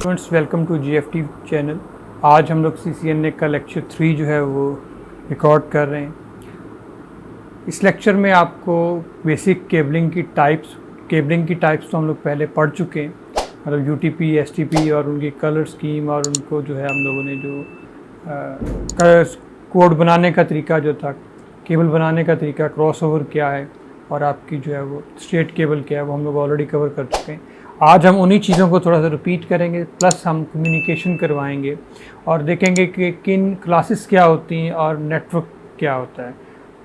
Friends, welcome to GFT channel. आज हम लोग सीसीएनए का लेक्चर 3 जो है वो रिकॉर्ड कर रहे हैं। इस लेक्चर में आपको बेसिक केबलिंग की टाइप्स तो हम लोग पहले पढ़ चुके हैं, मतलब यूटीपी, एसटीपी और उनकी कलर स्कीम और उनको जो है हम लोगों ने जो कोड बनाने का तरीका जो था, केबल बनाने का तरीका, क्रॉसओवर क्या है और आपकी जो है वो स्ट्रेट केबल क्या है, वो हम लोग ऑलरेडी कवर कर चुके हैं। आज हम उन्हीं चीज़ों को थोड़ा सा रिपीट करेंगे, प्लस हम कम्युनिकेशन करवाएंगे और देखेंगे कि किन क्लासेस क्या होती हैं और नेटवर्क क्या होता है,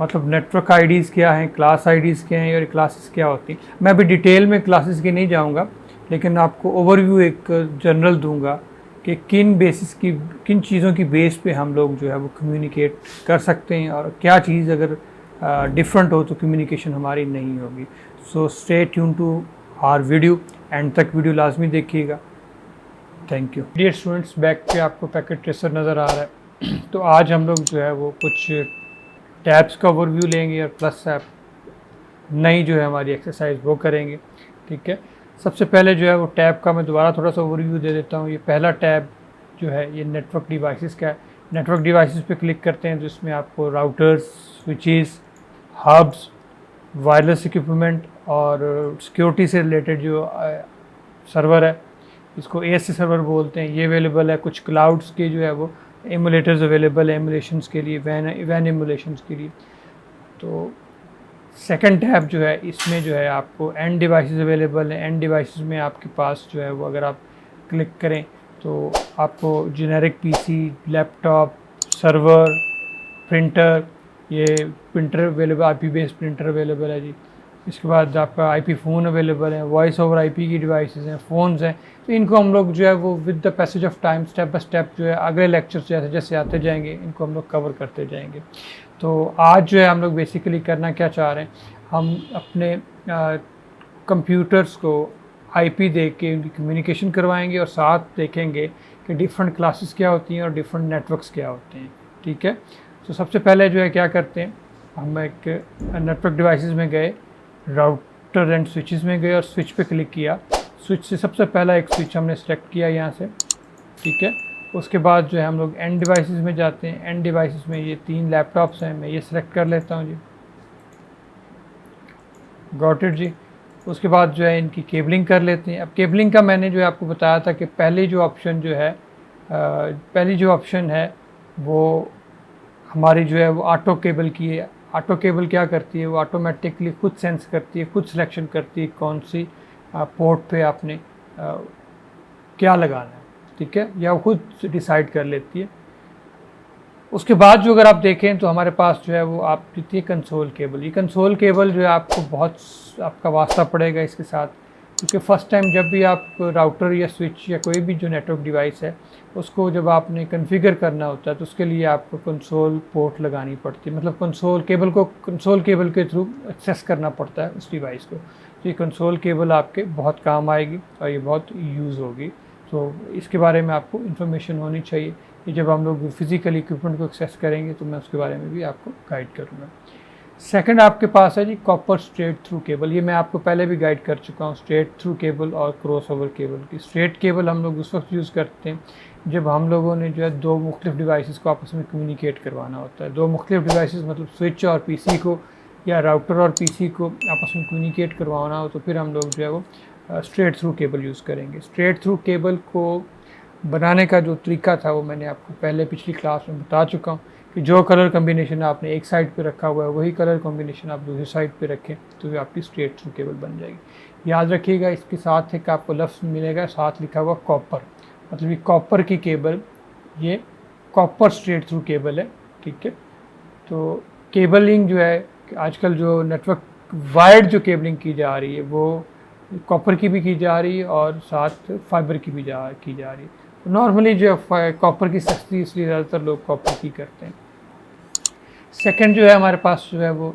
मतलब नेटवर्क आईडीज़ क्या हैं, क्लास आईडीज़ क्या हैं और क्लासेस क्या होती हैं। मैं अभी डिटेल में क्लासेस की नहीं जाऊंगा, लेकिन आपको ओवरव्यू एक जनरल दूंगा कि किन चीज़ों की बेस पे हम लोग जो है वो कम्युनिकेट कर सकते हैं और क्या चीज़ अगर डिफरेंट हो तो कम्युनिकेशन हमारी नहीं होगी। So stay tune to our video, end तक वीडियो लाजमी देखिएगा। Thank you. Dear students, back पे आपको पैकेट ट्रेसर नज़र आ रहा है। तो आज हम लोग जो है वो कुछ टैब्स का ओवरव्यू लेंगे और प्लस नई जो है हमारी एक्सरसाइज वो करेंगे। ठीक है, सबसे पहले जो है वो टैब का मैं दोबारा थोड़ा सा ओवरव्यू दे देता हूँ। ये पहला टैब जो है ये नेटवर्क डिवाइसेस का है। नेटवर्क डिवाइसेस पे क्लिक करते हैं तो इसमें आपको routers, switches, hubs, wireless equipment और सिक्योरिटी से रिलेटेड जो सर्वर है, इसको एएस सर्वर बोलते हैं, ये अवेलेबल है। कुछ क्लाउड्स के जो है वो एमुलेटर्स अवेलेबल है एमुलेशंस के लिए, वैन एमुलेशंस के लिए। तो सेकंड टैब जो है इसमें जो है आपको एंड डिवाइसेस अवेलेबल है। एंड डिवाइसेस में आपके पास जो है वो अगर आप क्लिक करें तो आपको generic PC, laptop, server, printer, ये printer available, IP based printer available है जी। इसके बाद आपका आईपी फ़ोन अवेलेबल है, वॉइस ओवर आईपी की डिवाइसेस हैं, फ़ोन्स हैं। तो इनको हम लोग जो है वो with the passage of time step by step जो है अगले लेक्चर्स जैसे जैसे आते जाएंगे इनको हम लोग कवर करते जाएंगे। तो आज जो है हम लोग बेसिकली करना क्या चाह रहे हैं, हम अपने कंप्यूटर्स को आईपी दे के उनकी कम्युनिकेशन करवाएंगे और साथ देखेंगे कि डिफरेंट क्लासेस क्या होती हैं और डिफरेंट नेटवर्क्स क्या होते हैं। ठीक है, तो सबसे पहले जो है क्या करते हैं, हम एक नेटवर्क डिवाइसेस में गए, राउटर एंड स्विचेस में गए और स्विच पे क्लिक किया। स्विच से सबसे पहला एक स्विच हमने सेलेक्ट किया यहाँ से। ठीक है, उसके बाद जो है हम लोग एंड डिवाइसेस में जाते हैं। एंड डिवाइसेस में ये 3 लैपटॉप्स हैं, मैं ये सिलेक्ट कर लेता हूँ जी। गॉट इट जी। उसके बाद जो है इनकी केबलिंग कर लेते हैं। अब केबलिंग का मैंने जो है आपको बताया था कि पहली जो ऑप्शन है वो हमारी जो है वो ऑटो केबल की है। ऑटो केबल क्या करती है, वो ऑटोमेटिकली खुद सेंस करती है, खुद सिलेक्शन करती है कौन सी पोर्ट पे आपने क्या लगाना है। ठीक है, या वो खुद डिसाइड कर लेती है। उसके बाद जो अगर आप देखें तो हमारे पास जो है वो आप देती है कंसोल केबल। ये कंसोल केबल जो है आपको बहुत आपका वास्ता पड़ेगा इसके साथ, क्योंकि फ़र्स्ट टाइम जब भी आप राउटर या स्विच या कोई भी जो नेटवर्क डिवाइस है उसको जब आपने कॉन्फ़िगर करना होता है तो उसके लिए आपको कंसोल पोर्ट लगानी पड़ती है, मतलब कंसोल केबल के थ्रू एक्सेस करना पड़ता है उस डिवाइस को। तो ये कंसोल केबल आपके बहुत काम आएगी और ये बहुत यूज़ होगी। तो इसके बारे में आपको इन्फॉर्मेशन होनी चाहिए कि जब हम लोग फिज़िकल इक्विपमेंट को एक्सेस करेंगे तो मैं उसके बारे में भी आपको गाइड करूँगा। सेकंड आपके पास है जी कॉपर स्ट्रेट थ्रू केबल। ये मैं आपको पहले भी गाइड कर चुका हूँ, स्ट्रेट थ्रू केबल और क्रॉस ओवर केबल की। स्ट्रेट केबल हम लोग उस वक्त यूज़ करते हैं जब हम लोगों ने जो है 2 मुख्तलिफ डिवाइसेस को आपस में कम्युनिकेट करवाना होता है। 2 मुख्तलिफ डिवाइसेस मतलब स्विच और पीसी को, या राउटर और पीसी को आपस में कम्युनिकेट करवाना हो तो फिर हम लोग जो है वो स्ट्रेट थ्रू केबल यूज़ करेंगे। स्ट्रेट थ्रू केबल को बनाने का जो तरीका था वो मैंने आपको पहले पिछली क्लास में बता चुका हूँ कि जो कलर कॉम्बिनेशन आपने एक साइड पे रखा हुआ है वही कलर कॉम्बिनेशन आप दूसरी साइड पे रखें तो ये आपकी स्ट्रेट थ्रू केबल बन जाएगी। याद रखिएगा, इसके साथ एक आपको लफ्ज़ मिलेगा, साथ लिखा हुआ कॉपर, मतलब ये कॉपर की केबल, ये कॉपर स्ट्रेट थ्रू केबल है। ठीक है, तो केबलिंग जो है आजकल जो नेटवर्क वायर्ड जो केबलिंग की जा रही है वो कॉपर की भी की जा रही है और साथ फाइबर की भी की जा रही है। तो नॉर्मली जो है कॉपर की सस्ती, इसलिए ज़्यादातर लोग कॉपर की करते हैं। सेकंड जो है हमारे पास जो है वो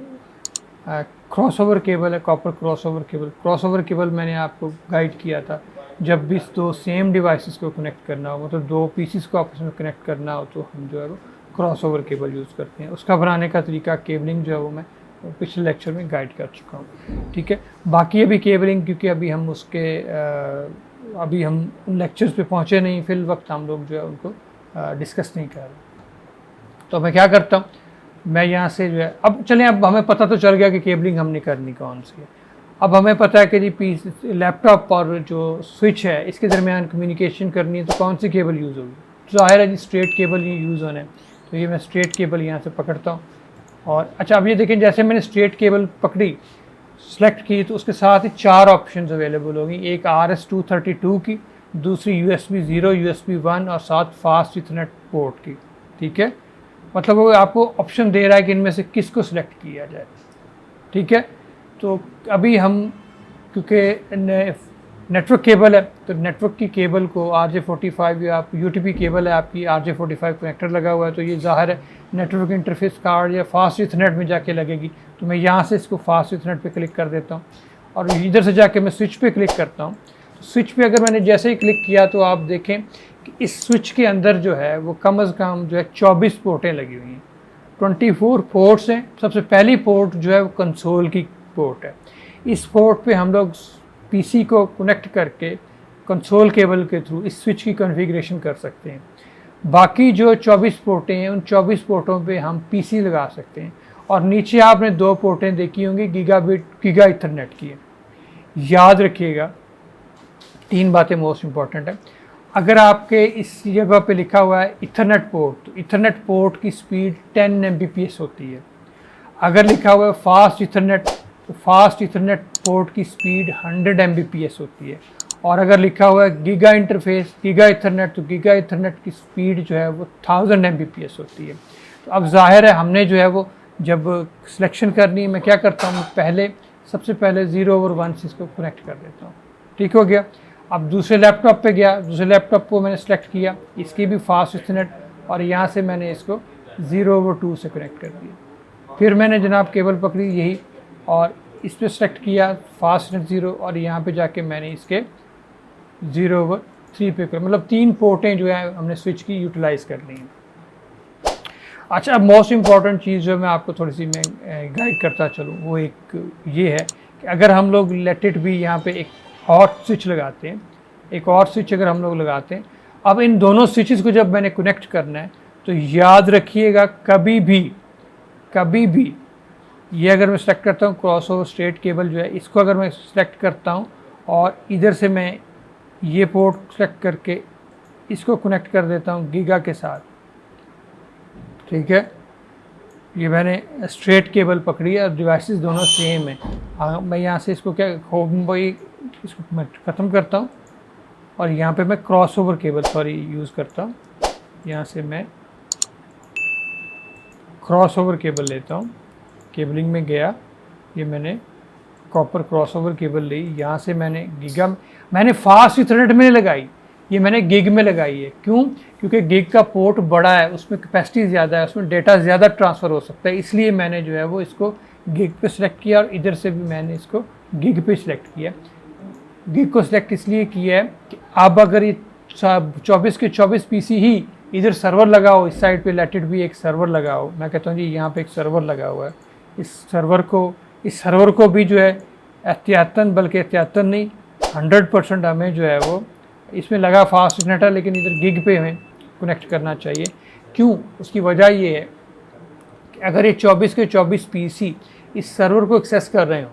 क्रॉसओवर केबल है, copper crossover cable. Crossover cable मैंने आपको गाइड किया था, जब भी 2 सेम डिवाइसेस को कनेक्ट करना हो, मतलब 2 पीसीस को आपस में कनेक्ट करना हो तो हम जो है वो क्रॉसओवर केबल यूज़ करते हैं। उसका बनाने का तरीका, केबलिंग जो है वो मैं पिछले लेक्चर में गाइड कर चुका हूँ। ठीक है, बाकी अभी केबलिंग क्योंकि अभी हम उसके अभी हम उन लेक्चर्स पे पहुँचे नहीं, फिल वक्त हम लोग जो है उनको डिस्कस नहीं कर रहे। तो मैं क्या करता हूँ, मैं यहाँ से जो है, अब चलें, अब हमें पता तो चल गया कि केबलिंग हमने करनी कौन सी है। अब हमें पता है कि जी लैपटॉप और जो स्विच है इसके दरमियान कम्युनिकेशन करनी है, तो कौन सी केबल यूज़ होगी? तो ज़ाहिर है जी स्ट्रेट केबल ही यूज़ होना है। तो ये मैं स्ट्रेट केबल यहाँ से पकड़ता हूँ। और अच्छा, अब ये देखें, जैसे मैंने स्ट्रेट केबल पकड़ी, सेलेक्ट की, तो उसके साथ ही 4 ऑप्शंस अवेलेबल होगी। एक RS-232 की, दूसरी USB 0, USB 1 और साथ फास्ट इथरनेट पोर्ट की। ठीक है, मतलब वो आपको ऑप्शन दे रहा है कि इनमें से किसको सिलेक्ट किया जाए। ठीक है, तो अभी हम, क्योंकि नेटवर्क केबल है, तो नेटवर्क की केबल को RJ45 या UTP केबल है आपकी, RJ45 कनेक्टर लगा हुआ है, तो ये ज़ाहिर है नेटवर्क इंटरफेस कार्ड या फास्ट इथरनेट में जाके लगेगी। तो मैं यहाँ से इसको फास्ट इथरनेट पे क्लिक कर देता हूँ और इधर से जाके मैं स्विच पे क्लिक करता हूँ। तो स्विच पे अगर मैंने जैसे ही क्लिक किया तो आप देखें कि इस स्विच के अंदर जो है वो कम अज़ कम जो है 24 पोर्टें लगी हुई हैं, 24 पोर्ट्स हैं। सबसे पहली पोर्ट जो है वो कंसोल की पोर्ट है। इस पोर्ट पे हम लोग पीसी को कनेक्ट करके कंसोल केबल के थ्रू इस स्विच की कॉन्फ़िगरेशन कर सकते हैं। बाकी जो 24 पोर्टें हैं, उन 24 पोर्टों पे हम पीसी लगा सकते हैं। और नीचे आपने 2 पोर्टें देखी होंगी गीगा इथरनेट की है। याद रखिएगा 3 बातें मोस्ट इंपॉर्टेंट है। अगर आपके इस जगह पे लिखा हुआ है इथरनेट पोर्ट, तो इथरनेट पोर्ट की स्पीड 10 Mbps होती है। अगर लिखा हुआ है फास्ट इथरनेट, तो फास्ट इथरनेट पोर्ट की स्पीड 100 Mbps होती है। और अगर लिखा हुआ है गीगा इंटरफेस, गीगा इथरनेट, तो गीगा इथरनेट की स्पीड जो है वो 1000 Mbps होती है। तो अब जाहिर है हमने जो है वो जब सिलेक्शन करनी है, मैं क्या करता हूँ, सबसे पहले 0/1 से इसको कनेक्ट कर देता हूँ। ठीक हो गया। अब दूसरे लैपटॉप पे गया, दूसरे लैपटॉप को मैंने सेलेक्ट किया, इसकी भी फास्ट इथरनेट, और यहाँ से मैंने इसको 0/2 से कनेक्ट कर दिया। फिर मैंने जनाब केबल पकड़ी यही, और इस पर सेलेक्ट किया फास्ट इथरनेट 0, और यहाँ पे जाके मैंने इसके 0/3 पे कर, मतलब 3 पोर्टें जो है हमने स्विच की यूटिलाइज़ कर ली हैं। अच्छा, अब मोस्ट इम्पॉर्टेंट चीज़ जो मैं आपको थोड़ी सी मैं गाइड करता चलूँ, वो एक ये है कि अगर हम लोग लेट इट भी यहाँ पे एक और स्विच लगाते हैं, एक और स्विच अगर हम लोग लगाते हैं, अब इन दोनों स्विचेस को जब मैंने कनेक्ट करना है, तो याद रखिएगा कभी भी ये अगर मैं सेलेक्ट करता हूँ क्रॉस ओवर स्ट्रेट केबल जो है, इसको अगर मैं सेलेक्ट करता हूँ और इधर से मैं ये पोर्ट सेलेक्ट करके इसको कनेक्ट कर देता हूँ गीगा के साथ। ठीक है, ये मैंने स्ट्रेट केबल पकड़ी है और डिवाइसेस दोनों सेम है। हाँ, मैं यहाँ से इसको इसको मैं ख़त्म करता हूँ और यहाँ पे मैं क्रॉस ओवर केबल यूज़ करता हूँ। यहाँ से मैं क्रॉस ओवर केबल लेता हूँ, केबलिंग में गया, ये मैंने कॉपर क्रॉस ओवर केबल ली। यहाँ से मैंने फास्ट इथरनेट में लगाई, ये मैंने गिग में लगाई है। क्यों? क्योंकि गिग का पोर्ट बड़ा है, उसमें कैपेसिटी ज़्यादा है, उसमें डेटा ज़्यादा ट्रांसफ़र हो सकता है, इसलिए मैंने जो है वो इसको गिग पे सिलेक्ट किया, और इधर से भी मैंने इसको गिग पे सिलेक्ट किया। गिग को सिलेक्ट इसलिए किया है कि अब अगर ये 24 के 24 पीसी ही इधर सर्वर लगाओ, इस साइड पे लेट इट भी एक सर्वर लगाओ, मैं कहता हूँ जी यहाँ पे एक सर्वर लगा हुआ है, इस सर्वर को भी जो है एहतियातन, बल्कि एहतियातन नहीं 100% हमें जो है वो इसमें लगा फास्ट इथरनेट है, लेकिन इधर गिग पे हमें कनेक्ट करना चाहिए। क्यों? उसकी वजह ये है कि अगर ये 24 के 24 पीसी इस सर्वर को एक्सेस कर रहे हो,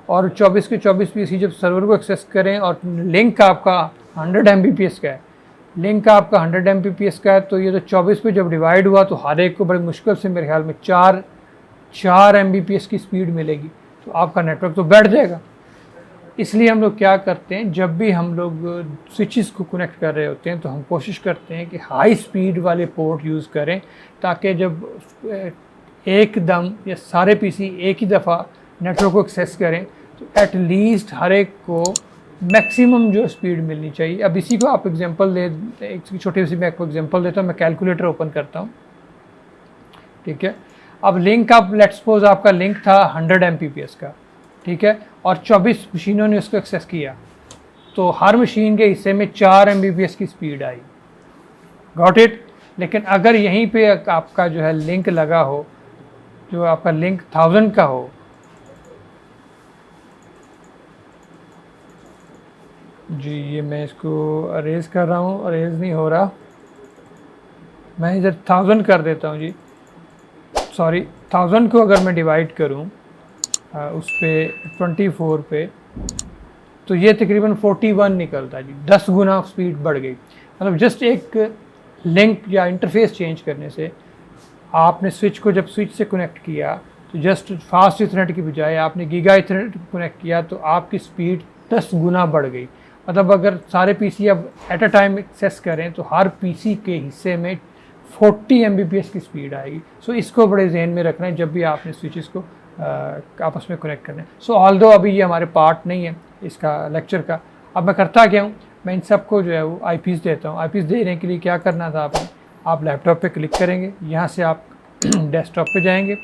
और 24 के 24 पीसी जब सर्वर को एक्सेस करें और लिंक आपका 100 Mbps का है, तो ये तो 24 पे जब डिवाइड हुआ तो हर एक को बड़ी मुश्किल से मेरे ख्याल में 4 Mbps की स्पीड मिलेगी, तो आपका नेटवर्क तो बैठ जाएगा। इसलिए हम लोग क्या करते हैं, जब भी हम लोग स्विचेस को कनेक्ट कर रहे होते हैं तो हम कोशिश करते हैं कि हाई स्पीड वाले पोर्ट यूज़ करें, ताकि जब एकदम या सारे पीसी एक ही दफ़ा नेटवर्क को एक्सेस करें तो एट लीस्ट हर एक को मैक्सिमम जो स्पीड मिलनी चाहिए। अब इसी को आप एग्जांपल एक छोटी सी मैं आपको एग्जांपल देता हूँ। मैं कैलकुलेटर ओपन करता हूँ, ठीक है। अब लिंक, आप लेट्स सपोज आपका लिंक था 100 Mbps का, ठीक है, और 24 मशीनों ने उसको एक्सेस किया, तो हर मशीन के हिस्से में 4 Mbps की स्पीड आई। Got it. लेकिन अगर यहीं पे आपका जो है लिंक लगा हो, जो आपका लिंक 1000 का हो, जी ये मैं इसको अरेज कर रहा हूँ, अरेज नहीं हो रहा, मैं इधर 1000 कर देता हूँ जी। सॉरी 1000 को अगर मैं डिवाइड करूँ उस पर 24 पे, तो ये तकरीबन 41 निकलता है जी। 10 गुना स्पीड बढ़ गई। मतलब जस्ट एक लिंक या इंटरफेस चेंज करने से, आपने स्विच को जब स्विच से कनेक्ट किया तो जस्ट फास्ट इथरनेट की बजाय आपने गीगा इथरनेट कनेक्ट किया तो आपकी स्पीड 10 गुना बढ़ गई। मतलब अगर सारे पीसी अब एट अ टाइम एक्सेस करें तो हर पीसी के हिस्से में 40 Mbps की स्पीड आएगी। सो इसको बड़े जहन में रखना है जब भी आपने स्विचेस को आपस में कनेक्ट करना है। सो ऑल्दो अभी ये हमारे पार्ट नहीं है इसका लेक्चर का। अब मैं करता क्या हूँ, मैं इन सबको जो है वो आईपीस देता हूँ। आईपीस देने के लिए क्या करना था आपने, आप लैपटॉप पे क्लिक करेंगे, यहाँ से आप डेस्कटॉप पे जाएंगे।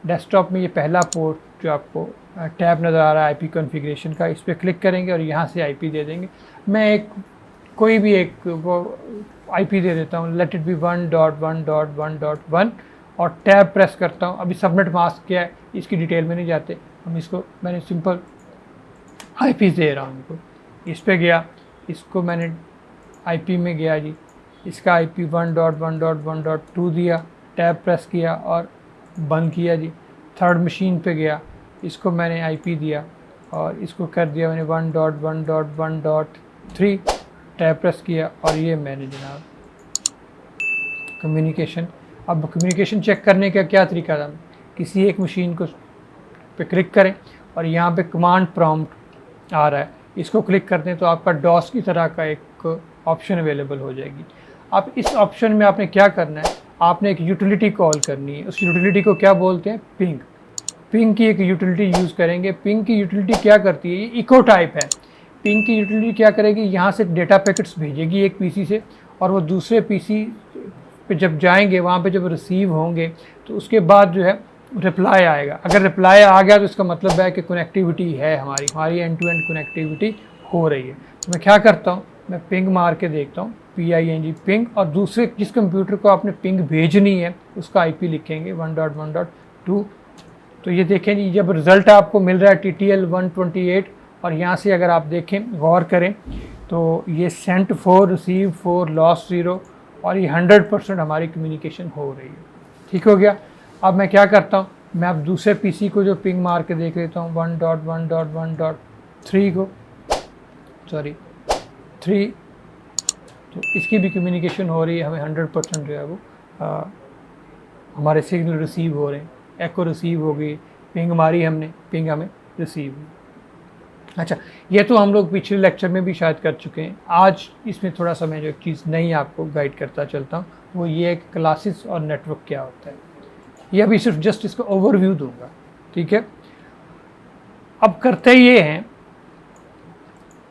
डेस्कटॉप में ये पहला पोर्ट जो आपको टैब नज़र आ रहा है आईपी कॉन्फ़िगरेशन का, इस पर क्लिक करेंगे और यहाँ से आईपी दे देंगे। मैं एक कोई भी एक वो आईपी दे देता हूँ, लेट इट बी 1.1.1.1 और टैब प्रेस करता हूँ। अभी सबनेट मास्क क्या है इसकी डिटेल में नहीं जाते हम, इसको मैंने सिंपल आईपी दे रहा हूँ इनको। इस पे गया, इसको मैंने आईपी में गया जी, इसका आईपी 1.1.1.2 दिया, टैब प्रेस किया और बंद किया जी। थर्ड मशीन पे गया, इसको मैंने आईपी दिया और इसको कर दिया मैंने 1.1.1.3, टैब प्रेस किया और ये मैंने जनाब कम्युनिकेशन। अब कम्युनिकेशन चेक करने का क्या तरीका था, किसी एक मशीन को पे क्लिक करें और यहाँ पे कमांड प्रॉम्प्ट आ रहा है, इसको क्लिक करते हैं तो आपका डॉस की तरह का एक ऑप्शन अवेलेबल हो जाएगी। अब इस ऑप्शन में आपने क्या करना है, आपने एक यूटिलिटी कॉल करनी है। उस यूटिलिटी को क्या बोलते हैं, पिंग। पिंग की एक यूटिलिटी यूज़ करेंगे। पिंग की यूटिलिटी क्या करती है, ये इको टाइप है। पिंग की यूटिलिटी क्या करेगी, यहाँ से डेटा पैकेट्स भेजेगी एक पीसी से और वो दूसरे पीसी पे जब जाएंगे, वहाँ पे जब रिसीव होंगे तो उसके बाद जो है रिप्लाई आएगा। अगर रिप्लाई आ गया तो इसका मतलब है कि कनेक्टिविटी है, हमारी एंड टू एंड कनेक्टिविटी हो रही है। तो मैं क्या करता हूँ, मैं पिंग मार के देखता हूँ, PING पिंग, और दूसरे जिस कंप्यूटर को आपने पिंग भेजनी है उसका IP लिखेंगे 1.1.2। तो ये देखें जी, जब रिज़ल्ट आपको मिल रहा है TTL 128 और यहाँ से अगर आप देखें गौर करें तो ये सेंट 4 रिसीव 4 लॉस 0 और ये 100% हमारी कम्युनिकेशन हो रही है। ठीक हो गया। अब मैं क्या करता हूँ, मैं अब दूसरे पीसी को जो पिंग मार के देख लेता हूँ 1.1.1.3 को, सॉरी 3, तो इसकी भी कम्युनिकेशन हो रही है। हमें 100% जो है वो हमारे सिग्नल रिसीव हो रहे हैं। एको रिसीव हो गई, पिंग मारी हमने, पिंग हमें रिसीव हुई। अच्छा, ये तो हम लोग पिछले लेक्चर में भी शायद कर चुके हैं। आज इसमें थोड़ा सा मैं जो एक चीज़ नई आपको गाइड करता चलता हूँ, वो ये कि क्लासेस और नेटवर्क क्या होता है। ये अभी सिर्फ जस्ट इसको ओवरव्यू दूंगा, ठीक है। अब करते ये हैं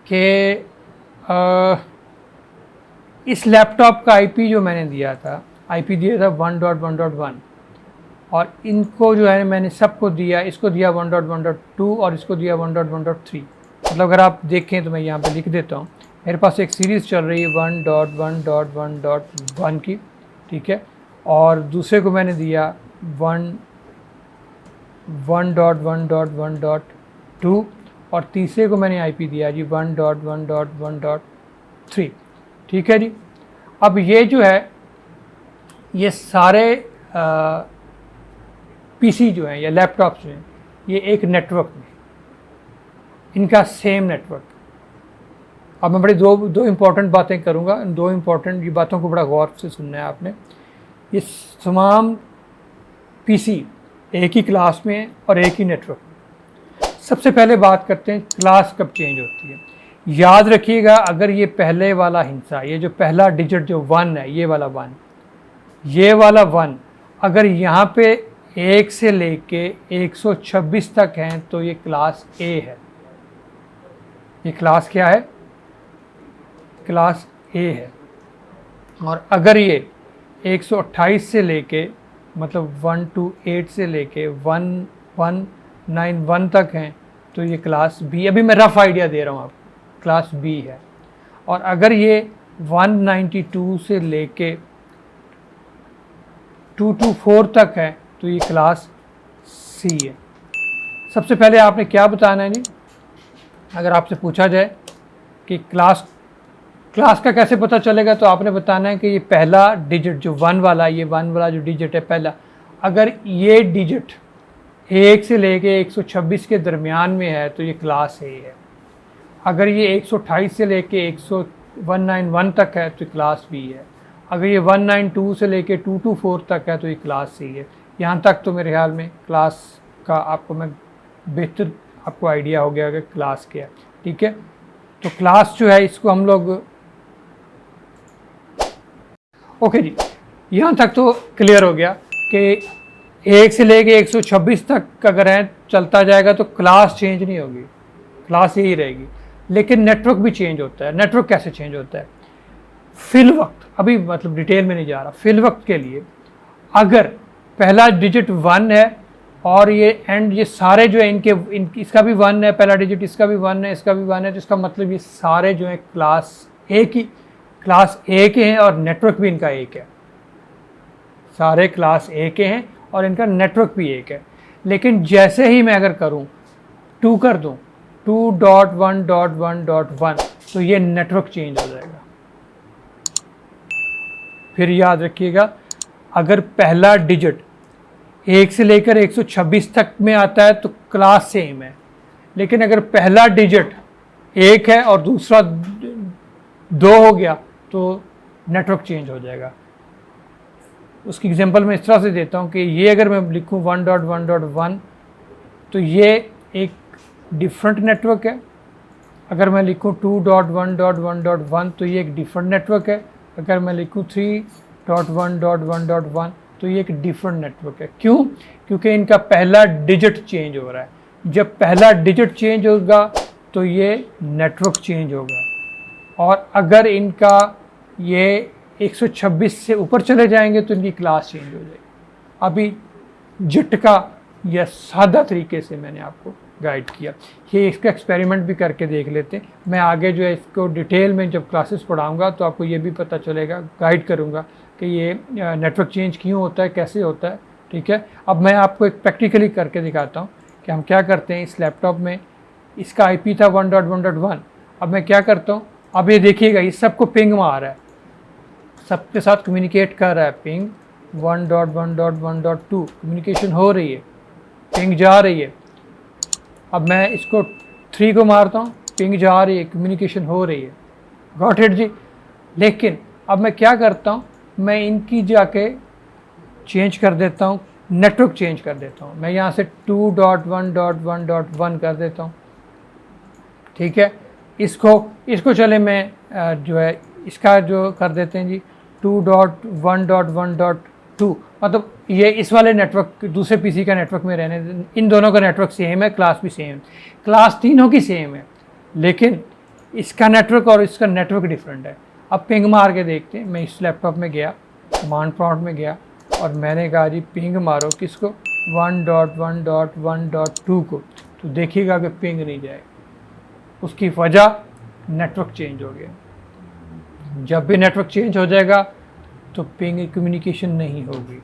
कि इस लैपटॉप का आईपी जो मैंने दिया था, आईपी दिया था 1.1.1 और इनको जो है मैंने सबको दिया, इसको दिया 1.1.2 और इसको दिया 1.1.3। मतलब अगर आप देखें तो मैं यहाँ पे लिख देता हूँ, मेरे पास एक सीरीज़ चल रही है 1.1.1.1 की, ठीक है, और दूसरे को मैंने दिया 1.1.1.2 और तीसरे को मैंने आईपी दिया जी 1.1.1.3। ठीक है जी। अब ये जो है, ये सारे पीसी जो हैं या लैपटॉप्स जो हैं, ये एक नेटवर्क में, इनका सेम नेटवर्क। अब मैं बड़ी दो इम्पॉर्टेंट बातें करूँगा। इन दो इम्पॉर्टेंट ये बातों को बड़ा गौर से सुनना है आपने। ये तमाम पीसी एक ही क्लास में है और एक ही नेटवर्क में। सबसे पहले बात करते हैं क्लास कब चेंज होती है। याद रखिएगा, अगर ये पहले वाला हिस्सा, ये जो पहला डिजिट जो 1 है, ये वाला 1, ये वाला 1 अगर यहाँ पे 1 से लेके 126 तक हैं तो ये क्लास A है। ये क्लास क्या है, क्लास A है। और अगर ये 128 से लेके मतलब 128 से लेके 1191 तक हैं तो ये क्लास B। अभी मैं रफ आइडिया दे रहा हूँ आपको, क्लास B है। और अगर ये 192 से लेके 224 तक है तो ये क्लास C है। सबसे पहले आपने क्या बताना है जी, अगर आपसे पूछा जाए कि क्लास का कैसे पता चलेगा, तो आपने बताना है कि ये पहला डिजिट जो 1 वाला, ये 1 वाला जो डिजिट है पहला, अगर ये डिजिट 1 से लेके 126 के दरमियान में है तो ये क्लास ए है। अगर ये 128 से लेके 191 तक है तो क्लास बी है। अगर ये 192 से लेके 224 तक है तो ये क्लास सी है। यहाँ तक तो मेरे ख्याल में क्लास का आपको मैं बेहतर आपको आइडिया हो गया कि क्लास क्या है। ठीक है, तो क्लास जो है इसको हम लोग ओके जी, यहाँ तक तो क्लियर हो गया कि 1 से लेके 126 तक अगर है चलता जाएगा तो क्लास चेंज नहीं होगी, क्लास यही रहेगी। लेकिन नेटवर्क भी चेंज होता है। नेटवर्क कैसे चेंज होता है? फिल वक्त, अभी मतलब डिटेल में नहीं जा रहा, फिल वक्त के लिए अगर पहला डिजिट 1 है और ये एंड ये सारे जो है इसका भी 1 है, पहला डिजिट इसका भी 1 है, इसका भी 1 है, तो इसका मतलब ये सारे जो है क्लास ए के हैं और नेटवर्क भी इनका एक है। सारे क्लास ए के हैं और इनका नेटवर्क भी एक है। लेकिन जैसे ही मैं अगर करूं 2 कर दूं 2.1.1.1 तो ये नेटवर्क चेंज हो जाएगा। फिर याद रखिएगा, अगर पहला डिजिट 1 से लेकर 126 तक में आता है तो क्लास सेम है। लेकिन अगर पहला डिजिट 1 है और दूसरा 2 हो गया तो नेटवर्क चेंज हो जाएगा। उसकी एग्जांपल मैं इस तरह से देता हूँ कि ये अगर मैं लिखूँ 1.1.1 तो ये एक डिफरेंट नेटवर्क है। अगर मैं लिखूँ 2.1.1.1 तो ये एक डिफरेंट नेटवर्क है। अगर मैं लिखूँ 3.1.1.1 तो ये एक डिफरेंट नेटवर्क है। क्यों? क्योंकि इनका पहला डिजिट चेंज हो रहा है। जब पहला डिजिट चेंज होगा तो ये नेटवर्क चेंज होगा। और अगर इनका ये 126 से ऊपर चले जाएंगे तो इनकी क्लास चेंज हो जाएगी। अभी झटका या सादा तरीके से मैंने आपको गाइड किया। ये इसका एक्सपेरिमेंट भी करके देख लेते हैं। मैं आगे जो है इसको डिटेल में जब क्लासेस पढ़ाऊंगा तो आपको ये भी पता चलेगा, गाइड करूंगा कि ये नेटवर्क चेंज क्यों होता है, कैसे होता है। ठीक है, अब मैं आपको एक प्रैक्टिकली करके दिखाता हूँ कि हम क्या करते हैं। इस लैपटॉप में इसका IP था 1.1.1। अब मैं क्या करता हूँ, अब ये देखिएगा ये सबको पिंग मार रहा है, सबके साथ कम्युनिकेट कर रहा है। पिंग 1.1.1.2 कम्युनिकेशन हो रही है, पिंग जा रही है। अब मैं इसको 3 को मारता हूँ, पिंग जा रही है, कम्युनिकेशन हो रही है। गॉट इट जी। लेकिन अब मैं क्या करता हूँ, मैं इनकी जाके चेंज कर देता हूँ, नेटवर्क चेंज कर देता हूँ। मैं यहाँ से 2.1.1.1 कर देता हूँ। ठीक है, इसको चले मैं जो है इसका जो कर देते हैं जी 2.1.1.2, मतलब ये इस वाले नेटवर्क दूसरे पीसी का नेटवर्क में रहने। इन दोनों का नेटवर्क सेम है, क्लास भी सेम है, क्लास तीनों की सेम है, लेकिन इसका नेटवर्क और इसका नेटवर्क डिफरेंट है। अब पिंग मार के देखते हैं। मैं इस लैपटॉप में गया, कमांड प्रॉम्प्ट में गया और मैंने कहा जी पिंग मारो किसको, 1.1.1.2 को, तो देखिएगा कि पिंग नहीं जाएगा। उसकी वजह नेटवर्क चेंज हो गया। जब भी नेटवर्क चेंज हो जाएगा तो पिंग कम्युनिकेशन नहीं होगी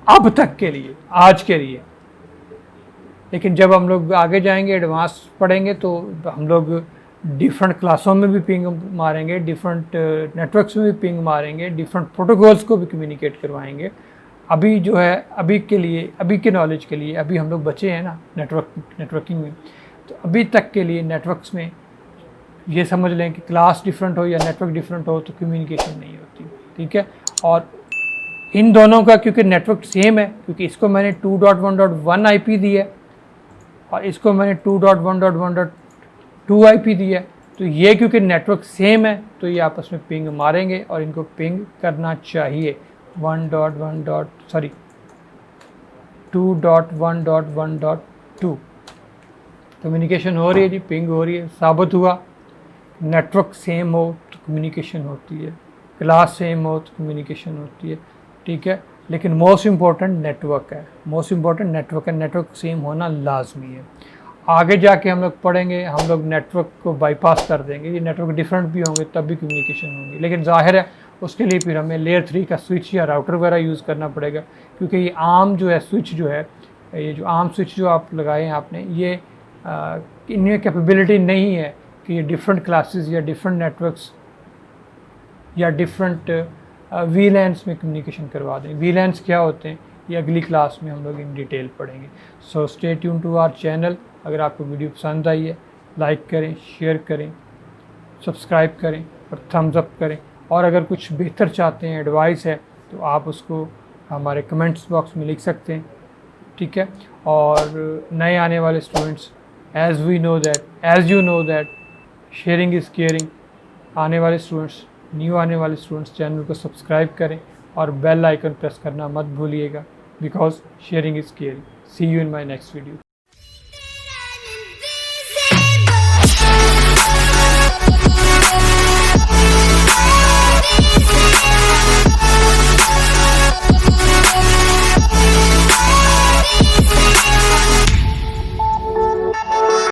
अब तक के लिए, आज के लिए। लेकिन जब हम लोग आगे जाएंगे, एडवांस पढ़ेंगे, तो हम लोग डिफरेंट क्लासों में भी पिंग मारेंगे, डिफरेंट नेटवर्क्स में भी पिंग मारेंगे, डिफरेंट प्रोटोकॉल्स को भी कम्युनिकेट करवाएंगे। अभी जो है अभी के लिए, अभी के नॉलेज के लिए, अभी हम लोग बचे हैं ना नेटवर्किंग में, तो अभी तक के लिए नेटवर्क्स में ये समझ लें कि क्लास डिफरेंट हो या नेटवर्क डिफरेंट हो तो कम्युनिकेशन नहीं होती। ठीक है, और इन दोनों का क्योंकि नेटवर्क सेम है, क्योंकि इसको मैंने 2.1.1 IP दी है और इसको मैंने 2.1.1.2 IP दी है, तो ये क्योंकि नेटवर्क सेम है तो ये आपस में पिंग मारेंगे और इनको पिंग करना चाहिए 2.1.1.2। कम्युनिकेशन हो रही है जी, पिंग हो रही है। साबित हुआ नेटवर्क सेम हो तो कम्युनिकेशन होती है, क्लास सेम हो तो कम्युनिकेशन होती है। ठीक है, लेकिन मोस्ट इम्पॉर्टेंट नेटवर्क है, मोस्ट इम्पॉर्टेंट नेटवर्क है, नेटवर्क सेम होना लाजमी है। आगे जाके हम लोग पढ़ेंगे, हम लोग नेटवर्क को बाईपास कर देंगे, ये नेटवर्क डिफरेंट भी होंगे तब भी कम्युनिकेशन होंगी। लेकिन जाहिर है उसके लिए फिर हमें लेयर 3 का स्विच या राउटर वगैरह यूज़ करना पड़ेगा, क्योंकि ये आम जो है स्विच जो है, ये जो आम स्विच जो आप लगाए हैं आपने, ये इनमें कैपेबिलिटी नहीं है कि ये डिफरेंट क्लासेस या डिफरेंट नेटवर्क्स या डिफरेंट वीलैंस में कम्युनिकेशन करवा दें। वीलैंस क्या होते हैं ये अगली क्लास में हम लोग इन डिटेल पढ़ेंगे। So stay tune to our channel. अगर आपको वीडियो पसंद आई है लाइक करें, शेयर करें, सब्सक्राइब करें और थम्स अप करें। और अगर कुछ बेहतर चाहते हैं, एडवाइस है, तो आप उसको हमारे कमेंट्स बॉक्स में लिख सकते हैं, ठीक है। और नए आने वाले students, as you know that sharing is caring. आने वाले स्टूडेंट्स, न्यू आने वाले स्टूडेंट्स चैनल को सब्सक्राइब करें और बेल आइकन प्रेस करना मत भूलिएगा, because sharing is caring. See you in my next video.